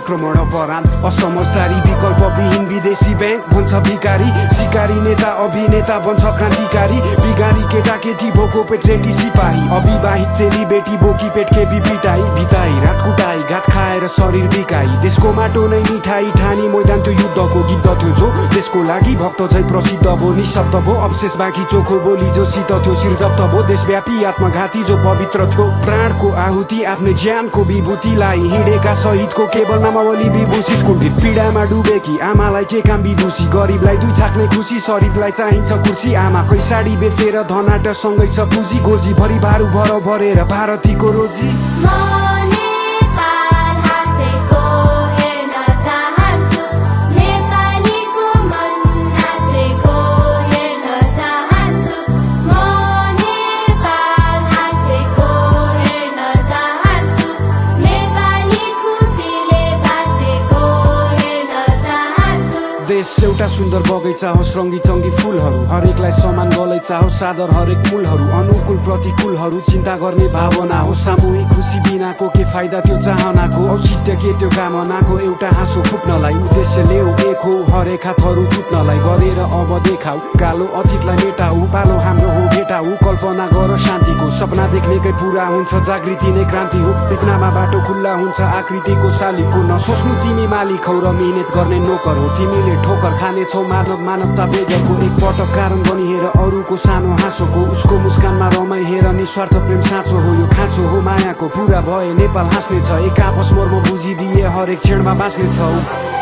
आक्रमण अपराध असमझदारी विकल्पविहीन विदेशी बैंक बन्छ भिकारी शिकारी नेता अभिनेता बन्छ क्रान्तिकारी बिगारी केटाकेटी भोको पेटरेटी सिपाही अविवाहित चेली बेटी बोकी पेट खेपी पिटाई भिताई रात कुटाई घात खाएर शरीर बिकाई देशको माटो नै मिठाई ठानी मैदान त्यो युद्धको गिद्ध थियो जो देशको लागि भक्त झै प्रसिद्ध भो निशब्द भो अवशेष बाँकी चोखो बोली जो शीत थियो शिर जप्त भो देशव्यापी आत्मघाती जो पवित्र थियो प्राणको आहुति आफ्नै ज्यानको विभूतिलाई हिँडेका शहीदको केवल नामावली विभूषित कुण्ठित पीडामा डुबेकी आमालाई के काम विदुषी गरिबलाई दुई छाक्ने खुसी शरीफलाई चाहिन्छ कुर्सी आमाकै साडी बेचेर धनाट सँगै छ पुँजी गोजी भरि भारू भर भरेर भारतीको रोजी देश एउटा सुन्दर बगैँचा हो रङ्गी चङ्गी फुलहरू हरेकलाई समान गलैँचा हो सादर हरेक मूलहरू अनुकूल प्रतिकूलहरू चिन्ता गर्ने भावना हो सामूहिक खुसी बिनाको के फाइदा त्यो चाहनाको औचित्य के त्यो कामनाको एउटा हाँसो फुट्नलाई उद्देश्य ल्याऊ एक हो हरेक हातहरू चुत्नलाई गरेर अब देखाऊ कालो अतीतलाई मेटाऊ पालो हाम्रो हो भेटाऊ कल्पना गर शान्तिको सपना देख्नेकै पुरा हुन्छ जागृति नै क्रान्ति हो विपनामा बाटो खुल्ला हुन्छ आकृतिको शालिगको नसोच्नु तिमी मालिक हौ र मिहिनेत गर्ने नोकर हो तिमीले ठोकर खानेछौ मानवता बेगरको एक पटक कारण बनिहेर अरूको सानो हाँसोको उसको मुस्कानमा रमाइ हेर निस्वार्थ प्रेम साँचो हो यो खाँचो हो मायाको पुरा भए नेपाल हाँस्ने छ एक आपस मर्म बुझिदिए हरेक क्षणमा बाँच्ने छौ।